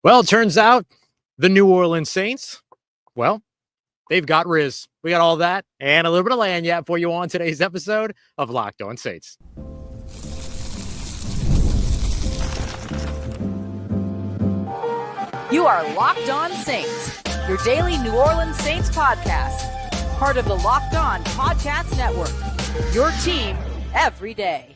Well, it turns out the New Orleans Saints, well, they've got Riz. We got all that and a little bit of lanyard for you on today's episode of Locked On Saints. You are Locked On Saints, your daily New Orleans Saints podcast. Part of the Locked On Podcast Network, your team every day.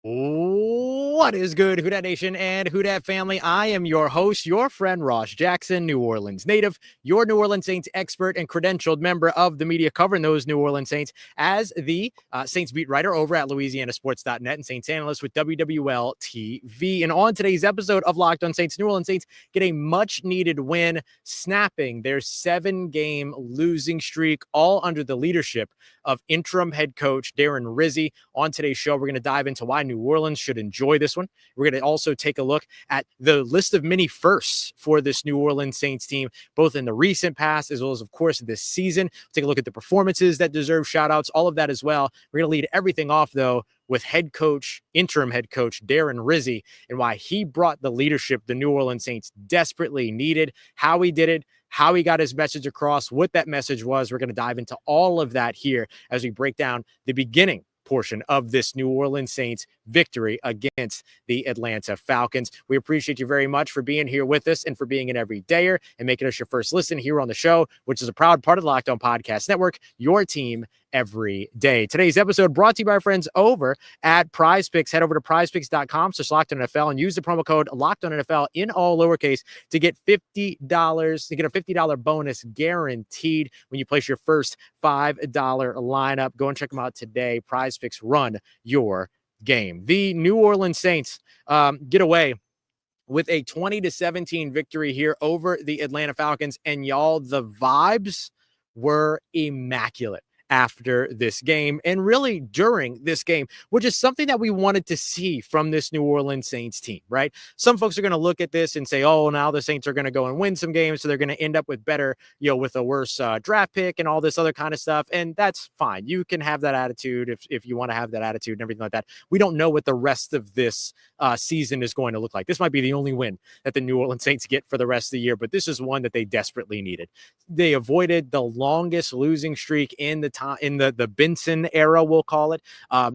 What is good, Who Dat Nation and Who Dat family? I am your host, your friend Ross Jackson, New Orleans native, your New Orleans Saints expert and credentialed member of the media covering those New Orleans Saints as the Saints beat writer over at LouisianaSports.net and Saints analyst with WWL TV. And on today's episode of Locked On Saints, New Orleans Saints get a much-needed win, snapping their 7-game losing streak, all under the leadership of interim head coach Darren Rizzi. On today's show, we're going to dive into why New Orleans should enjoy this one. We're going to also take a look at the list of many firsts for this New Orleans Saints team, both in the recent past as well as, of course, this season. Take a look at the performances that deserve shout-outs, all of that as well. We're going to lead everything off, though, with interim head coach Darren Rizzi and why he brought the leadership the New Orleans Saints desperately needed, how he did it, how he got his message across, what that message was. We're going to dive into all of that here as we break down the beginning portion of this New Orleans Saints victory against the Atlanta Falcons. We appreciate you very much for being here with us and for being an everydayer and making us your first listen here on the show, which is a proud part of the Locked On Podcast Network, your team every day. Today's episode brought to you by our friends over at Prize Picks. Head over to prizepicks.com/LockedOnNFL and use the promo code LockedOnNFL in all lowercase to get $50 to get a $50 bonus guaranteed when you place your first $5 lineup. Go and check them out today. Prize Picks, run your game. The New Orleans Saints get away with a 20-17 victory here over the Atlanta Falcons, and y'all, the vibes were immaculate after this game and really during this game, which is something that we wanted to see from this New Orleans Saints team, right? Some folks are going to look at this and say, oh, now the Saints are going to go and win some games, so they're going to end up with better, with a worse draft pick and all this other kind of stuff. And that's fine. You can have that attitude if you want to have that attitude and everything like that. We don't know what the rest of this season is going to look like. This might be the only win that the New Orleans Saints get for the rest of the year, but this is one that they desperately needed. They avoided the longest losing streak in the Benson era, we'll call it.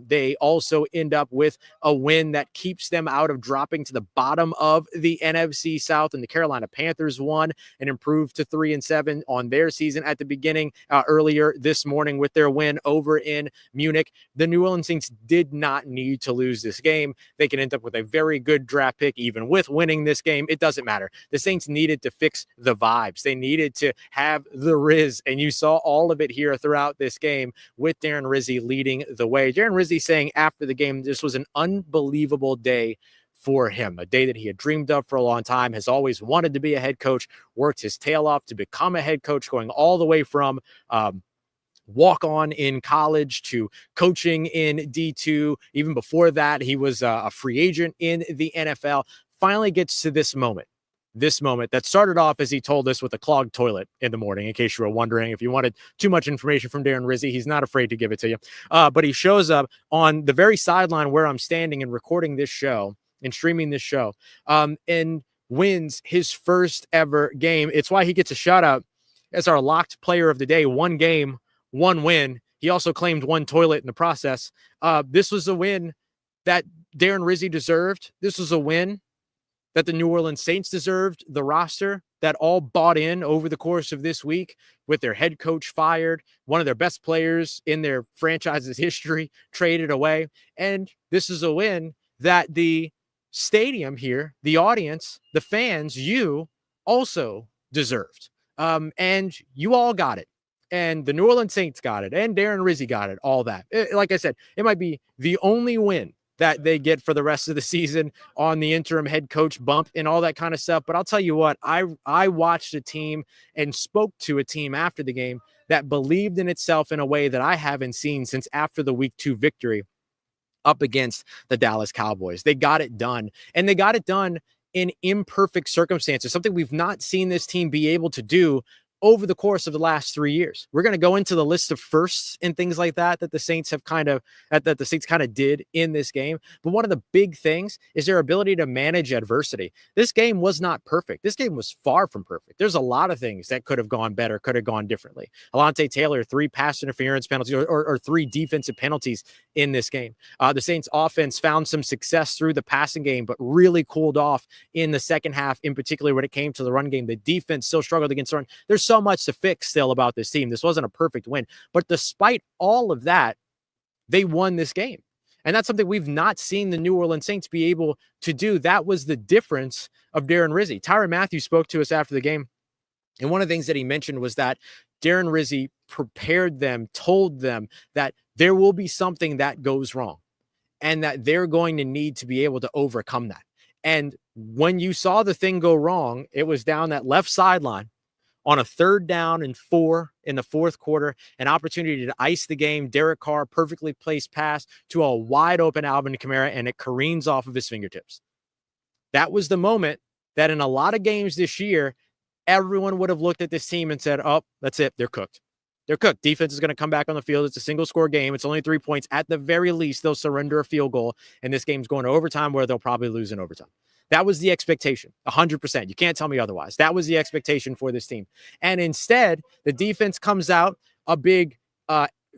They also end up with a win that keeps them out of dropping to the bottom of the NFC South, and the Carolina Panthers won and improved to 3-7 on their season at the beginning earlier this morning with their win over in Munich. The New Orleans Saints did not need to lose this game. They can end up with a very good draft pick even with winning this game. It doesn't matter. The Saints needed to fix the vibes. They needed to have the Riz, and you saw all of it here throughout this game with Darren Rizzi leading the way. Darren Rizzi saying after the game, this was an unbelievable day for him, a day that he had dreamed of for a long time, has always wanted to be a head coach, worked his tail off to become a head coach, going all the way from walk on in college to coaching in D2. Even before that, he was a free agent in the NFL. Finally gets to this moment that started off, as he told us, with a clogged toilet in the morning, in case you were wondering. If you wanted too much information from Darren Rizzi, he's not afraid to give it to you. But he shows up on the very sideline where I'm standing and recording this show and streaming this show, and wins his first ever game. It's why he gets a shout out as our locked player of the day. 1 game, 1 win. He also claimed 1 toilet in the process. This was a win that Darren Rizzi deserved. This was a win that the New Orleans Saints deserved, the roster that all bought in over the course of this week with their head coach fired, one of their best players in their franchise's history traded away. And this is a win that the stadium here, the audience, the fans, you also deserved. And you all got it. And the New Orleans Saints got it. And Darren Rizzi got it, all that. Like I said, it might be the only win that they get for the rest of the season on the interim head coach bump and all that kind of stuff. But I'll tell you what, I watched a team and spoke to a team after the game that believed in itself in a way that I haven't seen since after the week 2 victory up against the Dallas Cowboys. They got it done, and they got it done in imperfect circumstances, something we've not seen this team be able to do over the course of the last 3 years. We're going to go into the list of firsts and things like that the Saints have that the Saints kind of did in this game. But one of the big things is their ability to manage adversity. This game was not perfect. This game was far from perfect. There's a lot of things that could have gone better, could have gone differently. Alontae Taylor, 3 pass interference penalties or 3 defensive penalties in this game. The Saints offense found some success through the passing game, but really cooled off in the second half, in particular when it came to the run game. The defense still struggled against the run. There's so much to fix still about this team. This wasn't a perfect win, but despite all of that, they won this game. And that's something we've not seen the New Orleans Saints be able to do. That was the difference of Darren Rizzi. Tyrann Mathieu spoke to us after the game, and one of the things that he mentioned was that Darren Rizzi prepared them, told them that there will be something that goes wrong and that they're going to need to be able to overcome that. And when you saw the thing go wrong, it was down that left sideline on a 3rd down and 4 in the 4th quarter, an opportunity to ice the game. Derek Carr, perfectly placed pass to a wide open Alvin Kamara, and it careens off of his fingertips. That was the moment that in a lot of games this year, everyone would have looked at this team and said, oh, that's it. They're cooked. They're cooked. Defense is going to come back on the field. It's a single score game. It's only 3 points. At the very least, they'll surrender a field goal, and this game's going to overtime where they'll probably lose in overtime. That was the expectation, 100%. You can't tell me otherwise. That was the expectation for this team. And instead, the defense comes out, a big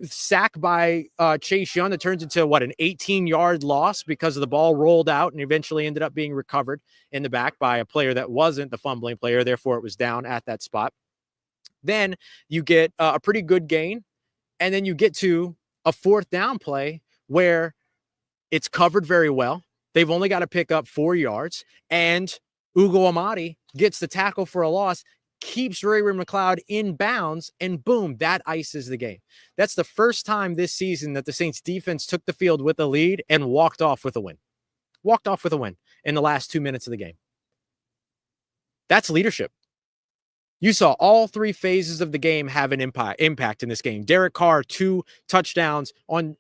sack by Chase Young that turns into, an 18-yard loss because of the ball rolled out and eventually ended up being recovered in the back by a player that wasn't the fumbling player. Therefore, it was down at that spot. Then you get a pretty good gain, and then you get to a 4th down play where it's covered very well. They've only got to pick up 4 yards, and Ugo Amadi gets the tackle for a loss, keeps Ray McLeod in bounds, and boom, that ices the game. That's the first time this season that the Saints defense took the field with a lead and walked off with a win. Walked off with a win in the last 2 minutes of the game. That's leadership. You saw all 3 phases of the game have an impact in this game. Derek Carr, 2 touchdowns in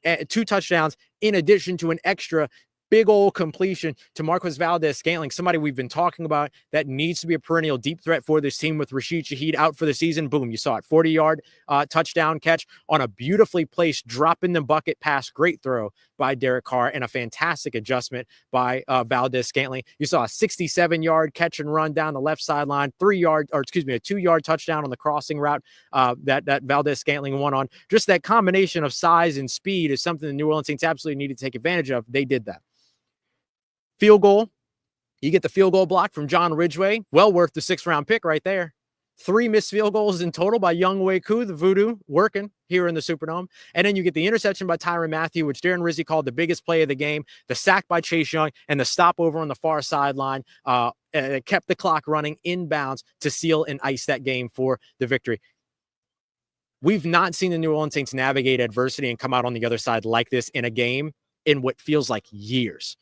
addition to an extra big old completion to Marquez Valdes-Scantling, somebody we've been talking about that needs to be a perennial deep threat for this team with Rashid Shaheed out for the season. Boom, you saw it. 40-yard touchdown catch on a beautifully placed drop in the bucket pass. Great throw by Derek Carr and a fantastic adjustment by Valdes-Scantling. You saw a 67-yard catch and run down the left sideline, a 2-yard touchdown on the crossing route that Valdes-Scantling won on. Just that combination of size and speed is something the New Orleans Saints absolutely need to take advantage of. They did that. Field goal. You get the field goal block from John Ridgeway. Well worth the 6th-round pick right there. 3 missed field goals in total by Young Wei Koo, the voodoo, working here in the Superdome. And then you get the interception by Tyrann Mathieu, which Darren Rizzi called the biggest play of the game, the sack by Chase Young, and the stopover on the far sideline kept the clock running inbounds to seal and ice that game for the victory. We've not seen the New Orleans Saints navigate adversity and come out on the other side like this in a game in what feels like years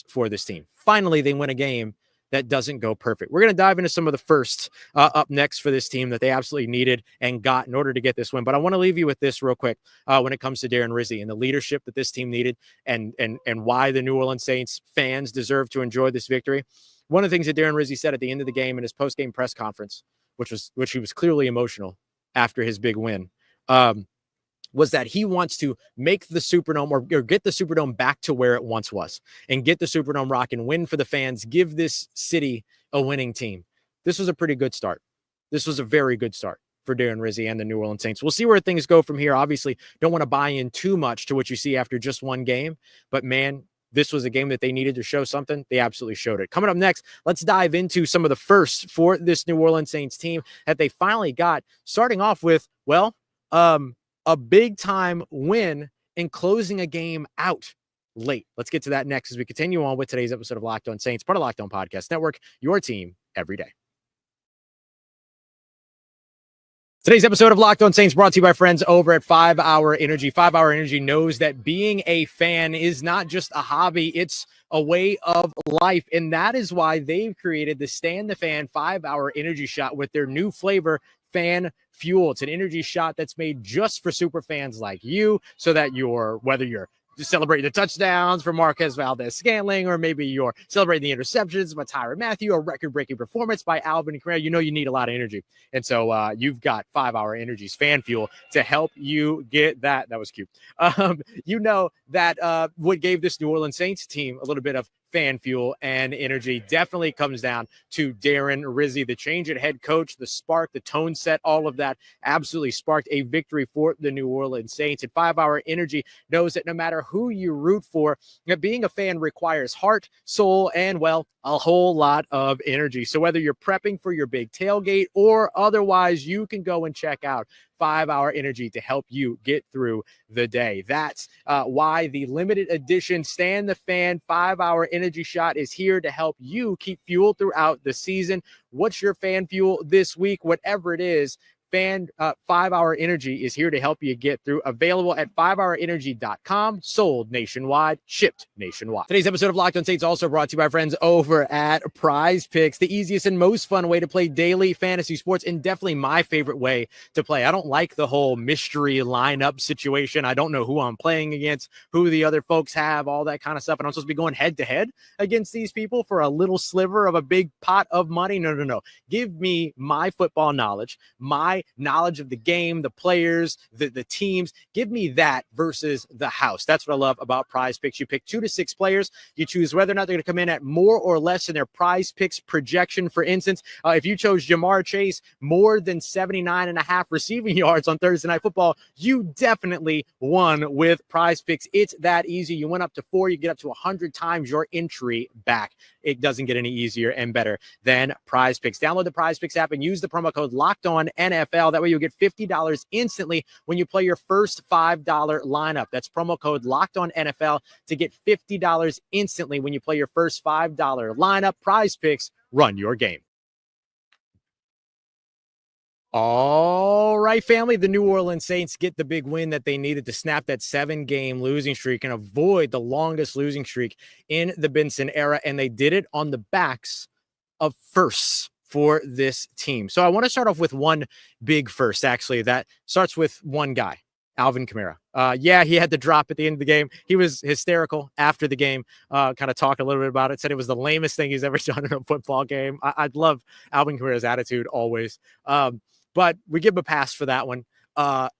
for this team. Finally, they win a game that doesn't go perfect. We're going to dive into some of the firsts up next for this team that they absolutely needed and got in order to get this win. But I want to leave you with this real quick when it comes to Darren Rizzi and the leadership that this team needed and why the New Orleans Saints fans deserve to enjoy this victory. One of the things that Darren Rizzi said at the end of the game in his post-game press conference, which he was clearly emotional after his big win, was that he wants to make the Superdome or get the Superdome back to where it once was and get the Superdome rocking, win for the fans, give this city a winning team. This was a pretty good start. This was a very good start for Darren Rizzi and the New Orleans Saints. We'll see where things go from here. Obviously, don't want to buy in too much to what you see after just one game, but man, this was a game that they needed to show something. They absolutely showed it. Coming up next, let's dive into some of the firsts for this New Orleans Saints team that they finally got, starting off with, a big-time win in closing a game out late. Let's get to that next as we continue on with today's episode of Locked On Saints, part of Locked On Podcast Network, your team every day. Today's episode of Locked On Saints brought to you by friends over at 5 Hour Energy. 5 Hour Energy knows that being a fan is not just a hobby, it's a way of life. And that is why they've created the Stand the Fan 5 Hour Energy Shot with their new flavor, Fan Fuel. It's an energy shot that's made just for super fans like you, so that whether you're celebrating the touchdowns for Marquez Valdes-Scantling, or maybe you're celebrating the interceptions by Tyrann Mathieu, a record-breaking performance by Alvin Kamara. You know you need a lot of energy. And so you've got 5 Hour Energy's fan fuel to help you get that. That was cute. You know that what gave this New Orleans Saints team a little bit of fan fuel and energy definitely comes down to Darren Rizzi. The change at head coach, the spark, the tone set, all of that absolutely sparked a victory for the New Orleans Saints. And 5 Hour Energy knows that no matter who you root for, being a fan requires heart, soul, and, well, a whole lot of energy. So whether you're prepping for your big tailgate or otherwise, you can go and check out 5 Hour Energy to help you get through the day. That's why the limited edition Stand the Fan 5 Hour Energy Shot is here to help you keep fuel throughout the season. What's your fan fuel this week? Whatever it is, 5 Hour Energy is here to help you get through. Available at 5hourenergy.com. Sold nationwide. Shipped nationwide. Today's episode of Locked On Saints also brought to you by friends over at Prize Picks, the easiest and most fun way to play daily fantasy sports, and definitely my favorite way to play. I don't like the whole mystery lineup situation. I don't know who I'm playing against, who the other folks have, all that kind of stuff. And I'm supposed to be going head to head against these people for a little sliver of a big pot of money. No. Give me my football knowledge, my knowledge of the game, the players, the teams. Give me that versus the house. That's what I love about Prize Picks. You pick 2 to 6 players. You choose whether or not they're going to come in at more or less than their Prize Picks projection. For instance, if you chose Jamar Chase more than 79.5 receiving yards on Thursday Night Football, you definitely won with Prize Picks. It's that easy. You went up to 4, you get up to 100 times your entry back. It doesn't get any easier and better than Prize Picks. Download the Prize Picks app and use the promo code LOCKEDONNFL. That way you'll get $50 instantly when you play your first $5 lineup. That's promo code LOCKEDONNFL to get $50 instantly when you play your first $5 lineup. Prize Picks, run your game. All right, family, the New Orleans Saints get the big win that they needed to snap that 7-game losing streak and avoid the longest losing streak in the Benson era, and they did it on the backs of firsts for this team. So I want to start off with one big first, actually, that starts with one guy, Alvin Kamara. Yeah, he had the drop at the end of the game. He was hysterical after the game, kind of talked a little bit about it, said it was the lamest thing he's ever done in a football game. I'd love Alvin Kamara's attitude always. But we give him a pass for that one.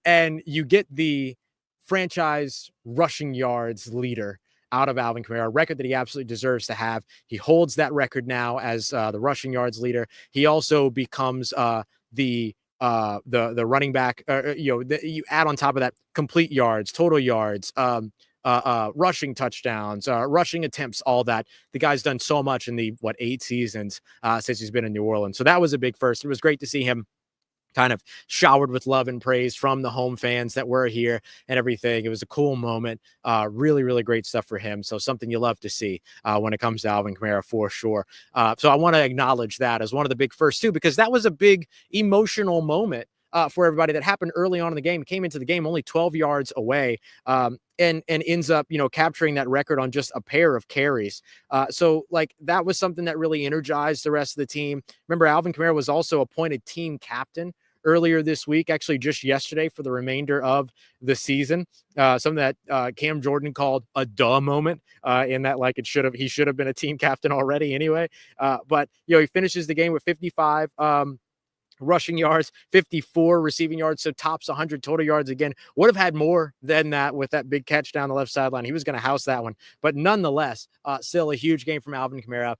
And you get the franchise rushing yards leader out of Alvin Kamara, a record that he absolutely deserves to have. He holds that record now as the rushing yards leader. He also becomes the running back. You add on top of that complete yards, total yards, rushing touchdowns, rushing attempts, all that. The guy's done so much in the 8 seasons since he's been in New Orleans. So that was a big first. It was great to see him kind of showered with love and praise from the home fans that were here and everything. It was a cool moment. Really, really great stuff for him. So something you love to see when it comes to Alvin Kamara for sure. So I want to acknowledge that as one of the big firsts too, because that was a big emotional moment for everybody that happened early on in the game. Came into the game only 12 yards away and ends up, capturing that record on just a pair of carries. So that was something that really energized the rest of the team. Remember, Alvin Kamara was also appointed team captain earlier this week, actually just yesterday, for the remainder of the season. Something that Cam Jordan called a duh moment in that he should have been a team captain already anyway. But he finishes the game with 55 rushing yards, 54 receiving yards, so tops 100 total yards again. Would have had more than that with that big catch down the left sideline. He was going to house that one, but nonetheless, still a huge game from Alvin Kamara.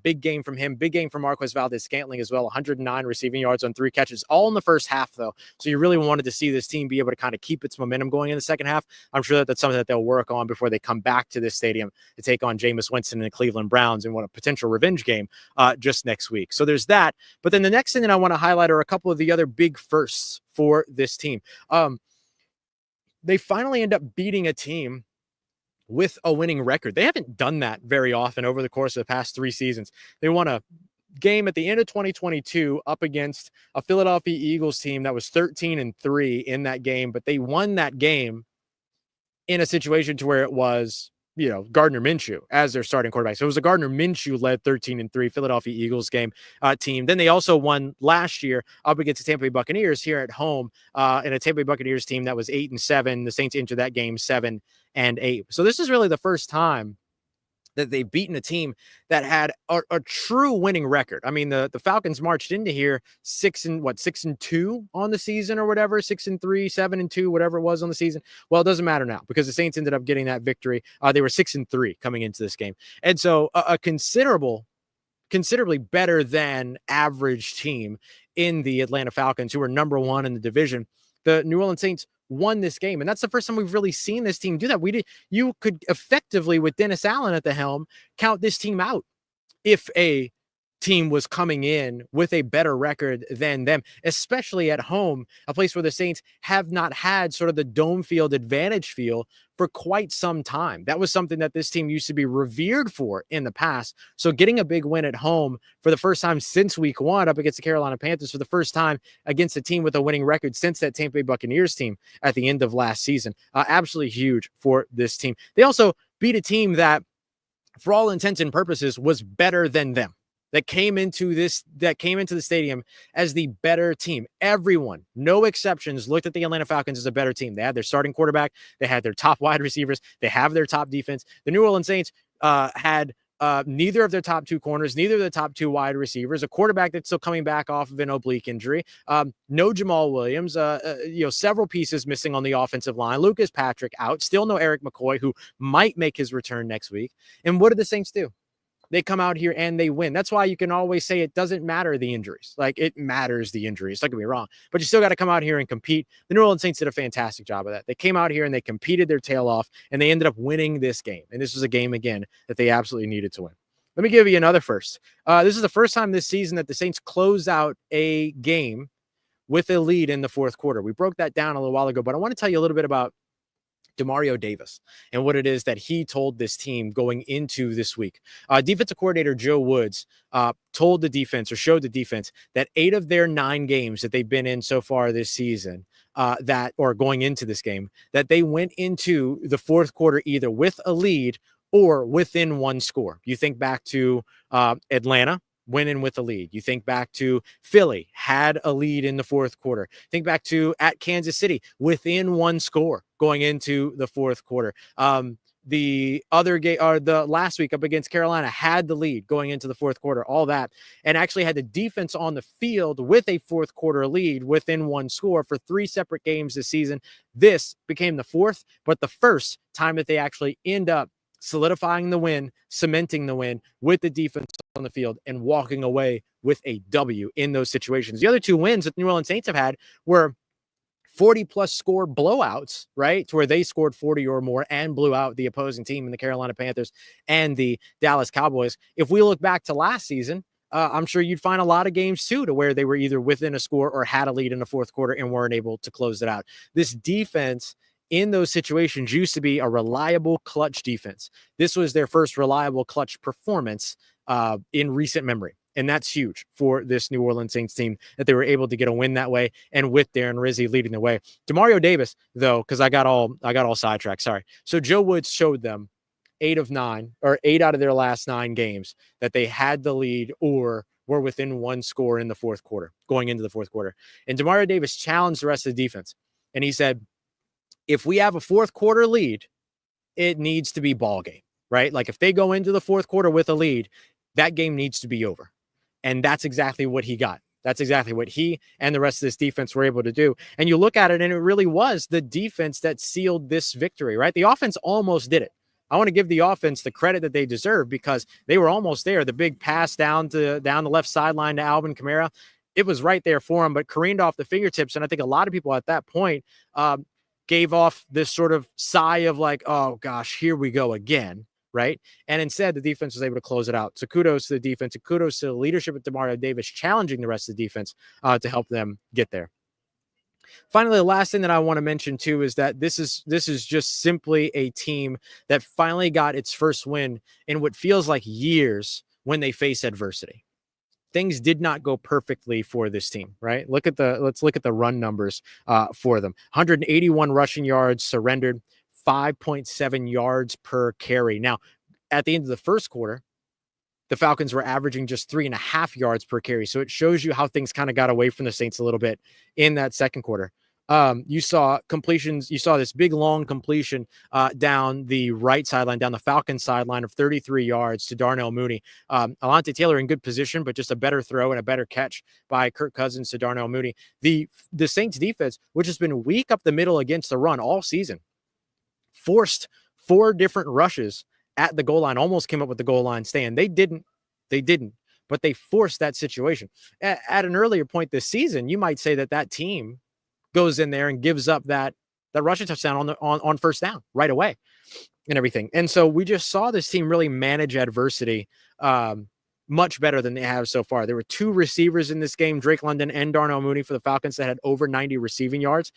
Big game from him. Big game from Marquez Valdes-Scantling as well. 109 receiving yards on 3 catches, all in the first half though. So you really wanted to see this team be able to kind of keep its momentum going in the second half. I'm sure that that's something that they'll work on before they come back to this stadium to take on Jameis Winston and the Cleveland Browns in what a potential revenge game just next week. So there's that. But then the next thing that I want to highlight are a couple of the other big firsts for this team. They finally end up beating a team with a winning record. They haven't done that very often over the course of the past 3 seasons. They won a game at the end of 2022 up against a Philadelphia Eagles team that was 13-3 in that game, but they won that game in a situation to where it was Gardner Minshew as their starting quarterback. So it was a Gardner Minshew-led 13-3 Philadelphia Eagles team. Then they also won last year up against the Tampa Bay Buccaneers here at home in a Tampa Bay Buccaneers team that was 8-7. The Saints entered that game 7-8. So this is really the first time that they've beaten a team that had a true winning record. I mean, the Falcons marched into here 6-2 on the season or whatever, 6-3, 7-2, whatever it was on the season. Well, it doesn't matter now because the Saints ended up getting that victory. They were 6-3 coming into this game. And so a considerably better than average team in the Atlanta Falcons, who were number one in the division. The New Orleans Saints won this game. And that's the first time we've really seen this team do that. You could effectively, with Dennis Allen at the helm, count this team out if a team was coming in with a better record than them, especially at home, a place where the Saints have not had sort of the dome field advantage feel for quite some time. That was something that this team used to be revered for in the past. So getting a big win at home for the first time since week 1 up against the Carolina Panthers, for the first time against a team with a winning record since that Tampa Bay Buccaneers team at the end of last season. Absolutely huge for this team. They also beat a team that, for all intents and purposes, was better than them. That came into the stadium as the better team. Everyone, no exceptions, looked at the Atlanta Falcons as a better team. They had their starting quarterback. They had their top wide receivers. They have their top defense. The New Orleans Saints had neither of their top 2 corners, neither of the top 2 wide receivers, a quarterback that's still coming back off of an oblique injury, no Jamal Williams, several pieces missing on the offensive line, Lucas Patrick out, still no Eric McCoy, who might make his return next week. And what did the Saints do? They come out here and they win. That's why you can always say it doesn't matter the injuries. Like, it matters the injuries. Don't get me wrong. But you still got to come out here and compete. The New Orleans Saints did a fantastic job of that. They came out here and they competed their tail off, and they ended up winning this game. And this was a game, again, that they absolutely needed to win. Let me give you another first. This is the first time this season that the Saints closed out a game with a lead in the fourth quarter. We broke that down a little while ago, but I want to tell you a little bit about Demario Davis and what it is that he told this team going into this week. Defensive coordinator Joe Woods showed the defense that 8 of their 9 games that they've been in so far this season, going into this game, that they went into the fourth quarter either with a lead or within 1 score. You think back to Atlanta, winning with a lead. You think back to Philly, had a lead in the fourth quarter. Think back to at Kansas City, within 1 score going into the fourth quarter. The other game, or the last week up against Carolina, had the lead going into the fourth quarter, all that, and actually had the defense on the field with a fourth quarter lead within 1 score for 3 separate games this season. This became the 4th, but the first time that they actually end up solidifying the win, cementing the win with the defense on the field, and walking away with a W in those situations. The other 2 wins that the New Orleans Saints have had were 40-plus score blowouts, right, to where they scored 40 or more and blew out the opposing team in the Carolina Panthers and the Dallas Cowboys. If we look back to last season, I'm sure you'd find a lot of games, too, to where they were either within a score or had a lead in the fourth quarter and weren't able to close it out. This defense in those situations used to be a reliable clutch defense. This was their first reliable clutch performance in recent memory. And that's huge for this New Orleans Saints team, that they were able to get a win that way, and with Darren Rizzi leading the way. Demario Davis, though, because I got all sidetracked. Sorry. So Joe Woods showed them 8 out of their last 9 games that they had the lead or were within 1 score in the fourth quarter, going into the fourth quarter. And Demario Davis challenged the rest of the defense. And he said, if we have a fourth quarter lead, it needs to be ball game, right? Like, if they go into the fourth quarter with a lead, that game needs to be over. And that's exactly what he got. That's exactly what he and the rest of this defense were able to do. And you look at it, and it really was the defense that sealed this victory, right? The offense almost did it. I want to give the offense the credit that they deserve, because they were almost there. The big pass down the left sideline to Alvin Kamara, it was right there for him, but careened off the fingertips. And I think a lot of people at that point gave off this sort of sigh of like, oh gosh, here we go again, right? And instead, the defense was able to close it out. So kudos to the defense, and kudos to the leadership of Demario Davis challenging the rest of the defense to help them get there. Finally, the last thing that I want to mention too is that this is just simply a team that finally got its first win in what feels like years when they face adversity. Things did not go perfectly for this team, right? Let's look at the run numbers for them. 181 rushing yards surrendered, 5.7 yards per carry. Now, at the end of the first quarter, the Falcons were averaging just 3.5 yards per carry. So it shows you how things kind of got away from the Saints a little bit in that second quarter. You saw completions. You saw this big, long completion down the right sideline, down the Falcons sideline of 33 yards to Darnell Mooney. Alontae Taylor in good position, but just a better throw and a better catch by Kirk Cousins to Darnell Mooney. The Saints defense, which has been weak up the middle against the run all season, forced 4 different rushes at the goal line, almost came up with the goal line stand. They didn't, but they forced that situation. At an earlier point this season, you might say that team goes in there and gives up that rushing touchdown on first down right away and everything. And so we just saw this team really manage adversity much better than they have so far. There were 2 receivers in this game, Drake London and Darnell Mooney for the Falcons, that had over 90 receiving yards.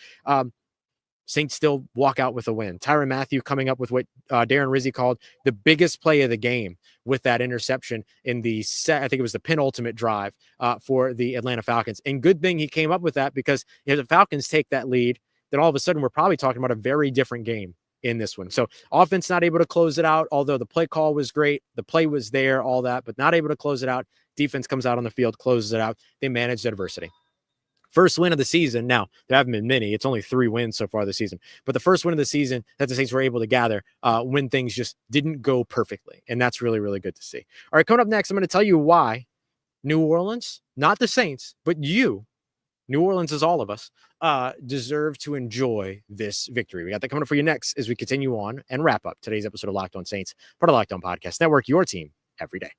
Saints still walk out with a win. Tyrann Mathieu coming up with what Darren Rizzi called the biggest play of the game with that interception in I think it was the penultimate drive for the Atlanta Falcons. And good thing he came up with that, because if the Falcons take that lead, then all of a sudden we're probably talking about a very different game in this one. So offense not able to close it out, although the play call was great. The play was there, all that, but not able to close it out. Defense comes out on the field, closes it out. They managed adversity. First win of the season. Now, there haven't been many. It's only 3 wins so far this season. But the first win of the season that the Saints were able to gather when things just didn't go perfectly. And that's really, really good to see. All right, coming up next, I'm going to tell you why New Orleans, not the Saints, but you, New Orleans is all of us, deserve to enjoy this victory. We got that coming up for you next as we continue on and wrap up today's episode of Locked On Saints, part of Locked On Podcast Network, your team every day.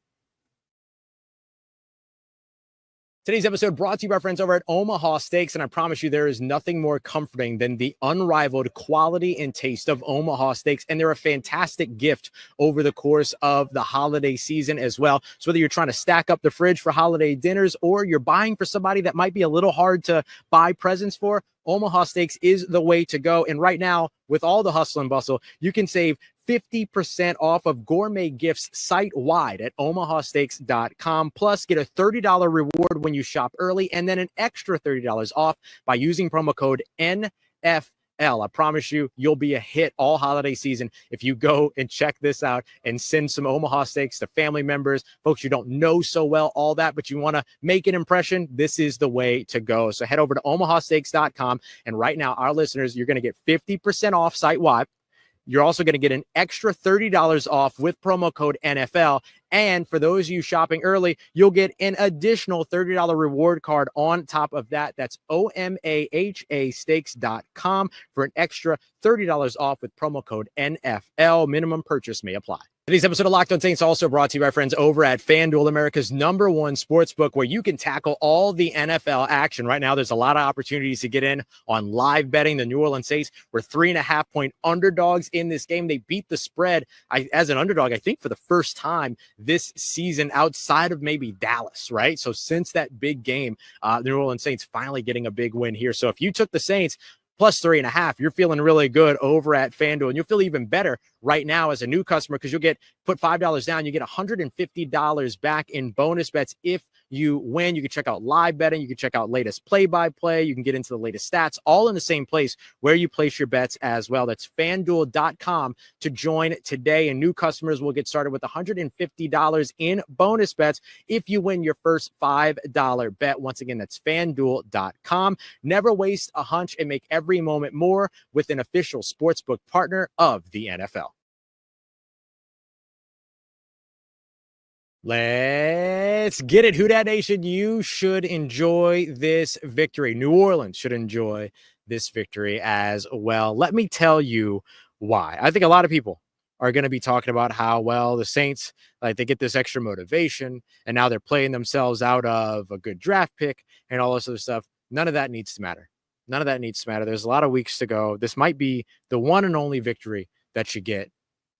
Today's episode brought to you by our friends over at Omaha Steaks, and I promise you there is nothing more comforting than the unrivaled quality and taste of Omaha Steaks, and they're a fantastic gift over the course of the holiday season as well. So whether you're trying to stack up the fridge for holiday dinners or you're buying for somebody that might be a little hard to buy presents for, Omaha Steaks is the way to go. And right now, with all the hustle and bustle, you can save 50% off of gourmet gifts site-wide at omahasteaks.com. Plus, get a $30 reward when you shop early, and then an extra $30 off by using promo code NFL. I promise you, you'll be a hit all holiday season if you go and check this out and send some Omaha Steaks to family members, folks you don't know so well, all that, but you want to make an impression. This is the way to go. So head over to omahasteaks.com, and right now, our listeners, you're going to get 50% off site-wide. You're also going to get an extra $30 off with promo code NFL. And for those of you shopping early, you'll get an additional $30 reward card on top of that. That's omahasteaks.com for an extra $30 off with promo code NFL. Minimum purchase may apply. Today's episode of Locked On Saints also brought to you by friends over at FanDuel, America's #1 sportsbook, where you can tackle all the NFL action. Right now, there's a lot of opportunities to get in on live betting. The New Orleans Saints were 3.5-point underdogs in this game. They beat the spread as an underdog, I think, for the first time this season outside of maybe Dallas, right? So since that big game, the New Orleans Saints finally getting a big win here. So if you took the Saints plus 3.5, you're feeling really good over at FanDuel, and you'll feel even better right now as a new customer, because you'll put $5 down, you get $150 back in bonus bets if you win. You can check out live betting, you can check out latest play-by-play, you can get into the latest stats, all in the same place where you place your bets as well. That's FanDuel.com to join today, and new customers will get started with $150 in bonus bets if you win your first $5 bet. Once again, that's FanDuel.com. Never waste a hunch and make every moment more with an official sportsbook partner of the NFL. Let's get it. Who Dat Nation, you should enjoy this victory. New Orleans should enjoy this victory as well. Let me tell you why. I think a lot of people are going to be talking about how, well, the Saints, like, they get this extra motivation, and now they're playing themselves out of a good draft pick and all this other stuff. None of that needs to matter. None of that needs to matter. There's a lot of weeks to go. This might be the one and only victory that you get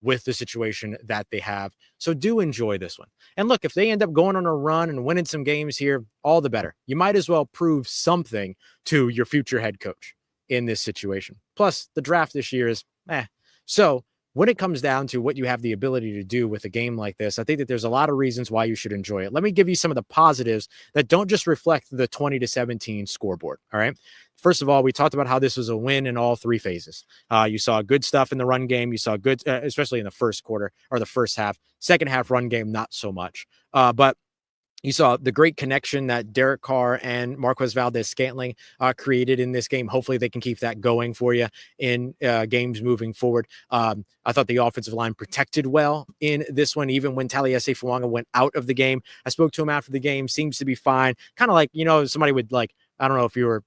with the situation that they have. So do enjoy this one. And look, if they end up going on a run and winning some games here, all the better. You might as well prove something to your future head coach in this situation. Plus, the draft this year is So when it comes down to what you have the ability to do with a game like this, I think that there's a lot of reasons why you should enjoy it. Let me give you some of the positives that don't just reflect the 20-17 scoreboard. All right. First of all, we talked about how this was a win in all three phases. You saw good stuff in the run game. You saw good, especially in the first quarter or the first half. Second half run game, not so much. But you saw the great connection that Derek Carr and Marquez Valdes-Scantling created in this game. Hopefully they can keep that going for you in games moving forward. I thought the offensive line protected well in this one, even when Taliesin Fuanga went out of the game. I spoke to him after the game, seems to be fine. Kind of like, somebody would like, I don't know if you were,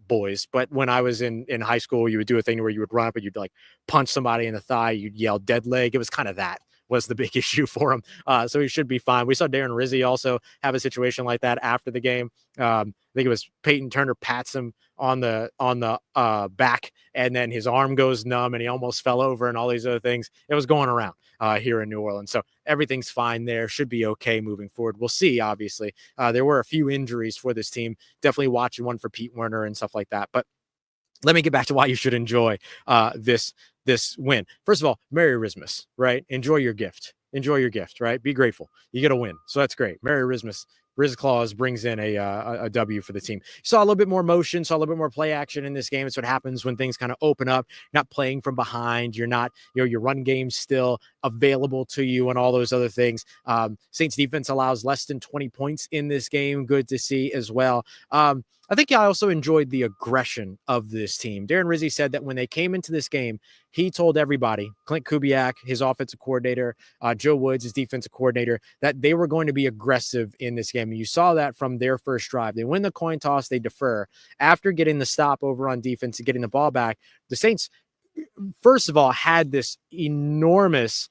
boys, but when I was in high school, you would do a thing where you would run up and you'd like punch somebody in the thigh, you'd yell dead leg. It was kind of that was the big issue for him. So he should be fine. We saw Darren Rizzi also have a situation like that after the game. I think it was Peyton Turner pats him on the back, and then his arm goes numb and he almost fell over and all these other things. It was going around here in New Orleans. So everything's fine there. Should be okay moving forward. We'll see, obviously. There were a few injuries for this team. Definitely watching one for Pete Werner and stuff like that. But let me get back to why you should enjoy this win. First of all, Merry Christmas, right? Enjoy your gift. Enjoy your gift, right? Be grateful. You get a win. So that's great. Merry Christmas. Riz Claus brings in a W for the team. Saw a little bit more motion, saw a little bit more play action in this game. It's what happens when things kind of open up. You're not playing from behind. You're not, your run game's still available to you and all those other things. Saints defense allows less than 20 points in this game. Good to see as well. I think I also enjoyed the aggression of this team. Darren Rizzi said that when they came into this game, he told everybody, Clint Kubiak, his offensive coordinator, Joe Woods, his defensive coordinator, that they were going to be aggressive in this game. And you saw that from their first drive. They win the coin toss, they defer. After getting the stop over on defense and getting the ball back, the Saints, first of all, had this enormous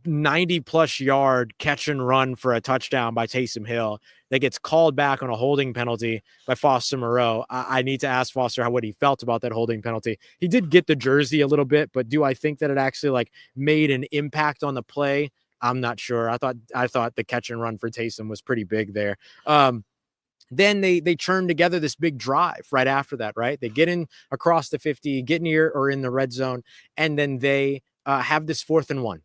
90-plus yard catch and run for a touchdown by Taysom Hill that gets called back on a holding penalty by Foster Moreau. I need to ask Foster what he felt about that holding penalty. He did get the jersey a little bit, but do I think that it actually made an impact on the play? I'm not sure. I thought the catch and run for Taysom was pretty big there. Then they churn together this big drive right after that, right? They get in across the 50, get near or in the red zone, and then they have this 4th and 1.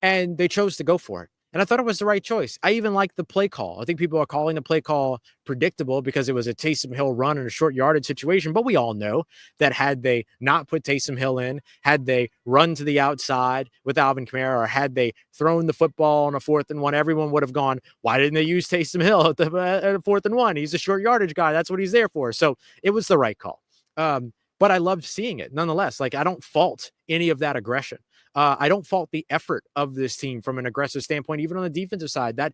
And they chose to go for it. And I thought it was the right choice. I even liked the play call. I think people are calling the play call predictable because it was a Taysom Hill run in a short yardage situation. But we all know that had they not put Taysom Hill in, had they run to the outside with Alvin Kamara, or had they thrown the football on a 4th and 1, everyone would have gone, why didn't they use Taysom Hill at the 4th and 1? He's a short yardage guy. That's what he's there for. So it was the right call. But I loved seeing it nonetheless. I don't fault any of that aggression. I don't fault the effort of this team from an aggressive standpoint, even on the defensive side. That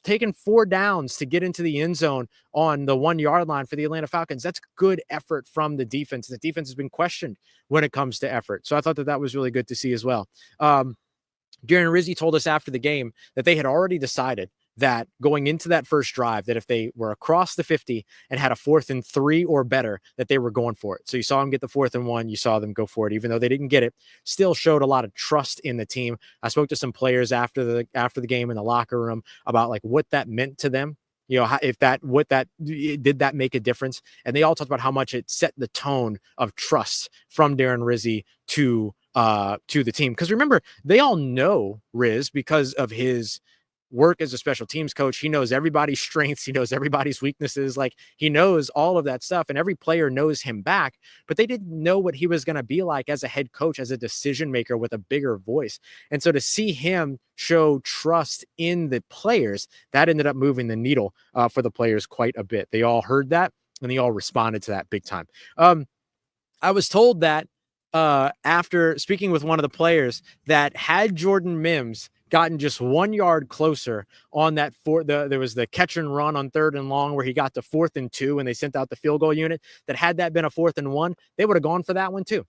taking 4 downs to get into the end zone on the 1-yard line for the Atlanta Falcons, that's good effort from the defense. The defense has been questioned when it comes to effort. So I thought that was really good to see as well. Darren Rizzi told us after the game that they had already decided that going into that first drive, that if they were across the 50 and had a 4th and 3 or better, that they were going for it. So you saw them get the 4th and 1. You saw them go for it, even though they didn't get it. Still showed a lot of trust in the team. I spoke to some players after the game in the locker room about what that meant to them. Did that make a difference? And they all talked about how much it set the tone of trust from Darren Rizzi to the team. Because remember, they all know Riz because of his work as a special teams coach. He knows everybody's strengths. He knows everybody's weaknesses. He knows all of that stuff, and every player knows him back, but they didn't know what he was going to be like as a head coach, as a decision maker with a bigger voice. And so to see him show trust in the players, that ended up moving the needle for the players quite a bit. They all heard that and they all responded to that big time. I was told that after speaking with one of the players, that had Jordan Mims gotten just 1 yard closer on that there was the catch and run on 3rd and long where he got to 4th and 2 and they sent out the field goal unit, that had that been a 4th and 1, they would have gone for that one too.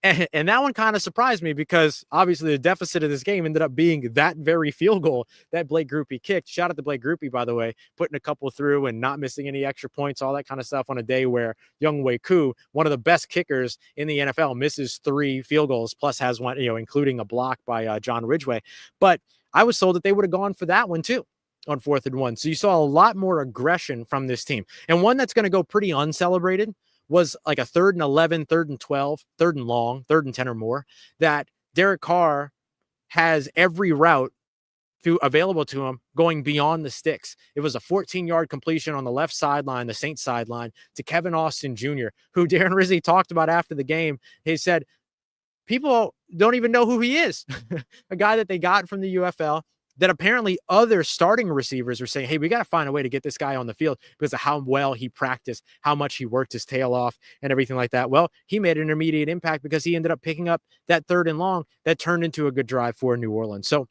And that one kind of surprised me because obviously the deficit of this game ended up being that very field goal that Blake Grupe kicked. Shout out to Blake Grupe, by the way, putting a couple through and not missing any extra points, all that kind of stuff on a day where Younghoe Koo, one of the best kickers in the NFL, misses 3 field goals, plus has one, including a block by John Ridgway. But I was told that they would have gone for that one too on 4th and 1. So you saw a lot more aggression from this team. And one that's going to go pretty uncelebrated was a 3rd and 11, 3rd and 12, 3rd and long, 3rd and 10 or more, that Derek Carr has every route available to him going beyond the sticks. It was a 14-yard completion on the left sideline, the Saints sideline, to Kevin Austin Jr., who Darren Rizzi talked about after the game. He said, people don't even know who he is. A guy that they got from the UFL that apparently other starting receivers were saying, hey, we got to find a way to get this guy on the field because of how well he practiced, how much he worked his tail off and everything like that. Well, he made an immediate impact because he ended up picking up that 3rd and long that turned into a good drive for New Orleans. So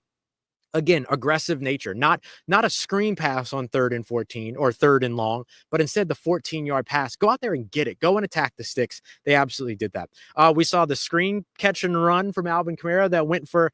again, aggressive nature, not a screen pass on 3rd and 14 or 3rd and long, but instead the 14-yard pass. Go out there and get it. Go and attack the sticks. They absolutely did that. We saw the screen catch and run from Alvin Kamara that went for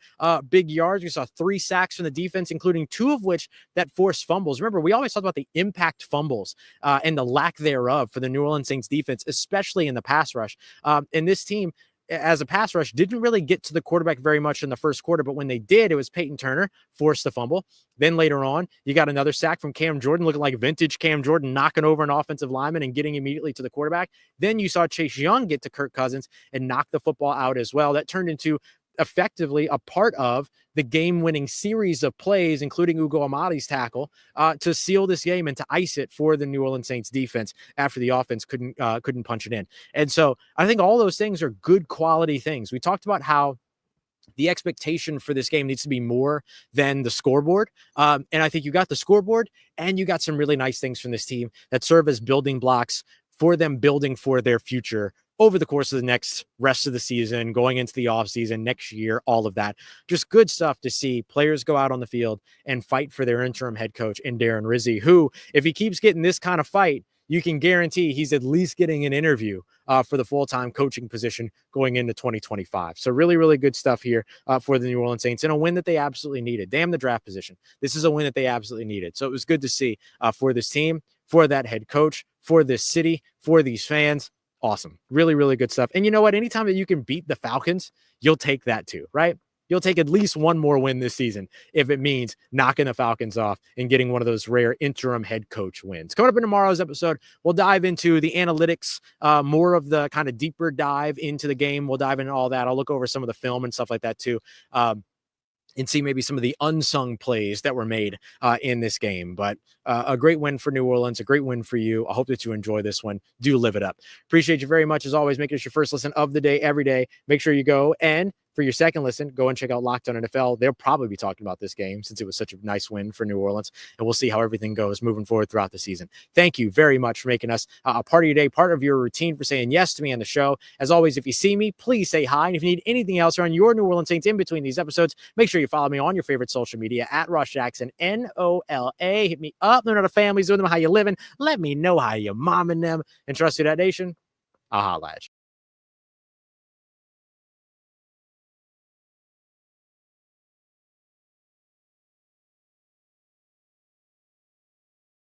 big yards. We saw 3 sacks from the defense, including 2 of which that forced fumbles. Remember, we always talk about the impact fumbles and the lack thereof for the New Orleans Saints defense, especially in the pass rush. And this team, as a pass rush, didn't really get to the quarterback very much in the first quarter, but when they did, it was Peyton Turner forced the fumble. Then later on, you got another sack from Cam Jordan, looking like vintage Cam Jordan, knocking over an offensive lineman and getting immediately to the quarterback. Then you saw Chase Young get to Kirk Cousins and knock the football out as well. That turned into effectively a part of the game-winning series of plays, including Ugo Amadi's tackle, to seal this game and to ice it for the New Orleans Saints defense after the offense couldn't punch it in. And so I think all those things are good quality things. We talked about how the expectation for this game needs to be more than the scoreboard. And I think you got the scoreboard and you got some really nice things from this team that serve as building blocks for them building for their future over the course of the next rest of the season, going into the offseason, next year, all of that. Just good stuff to see players go out on the field and fight for their interim head coach in Darren Rizzi, who, if he keeps getting this kind of fight, you can guarantee he's at least getting an interview for the full-time coaching position going into 2025. So really, really good stuff here for the New Orleans Saints, and a win that they absolutely needed. Damn the draft position. This is a win that they absolutely needed. So it was good to see for this team, for that head coach, for this city, for these fans. Awesome. Really, really good stuff. And you know what? Anytime that you can beat the Falcons, you'll take that too, right? You'll take at least one more win this season if it means knocking the Falcons off and getting one of those rare interim head coach wins. Coming up in tomorrow's episode, we'll dive into the analytics, more of the kind of deeper dive into the game. We'll dive into all that. I'll look over some of the film and stuff like that too. And see maybe some of the unsung plays that were made in this game. But a great win for New Orleans, a great win for you. I hope that you enjoy this one. Do live it up. Appreciate you very much. As always, make it your first listen of the day every day. Make sure you go, and for your second listen, go and check out Locked On NFL. They'll probably be talking about this game since it was such a nice win for New Orleans, and we'll see how everything goes moving forward throughout the season. Thank you very much for making us a part of your day, part of your routine, for saying yes to me on the show. As always, if you see me, please say hi. And if you need anything else around your New Orleans Saints in between these episodes, make sure you follow me on your favorite social media at Ross Jackson, NOLA. Hit me up. Learn how the family's doing them, how you living. Let me know how you momming them. And trust you, that nation. I'll holla at you.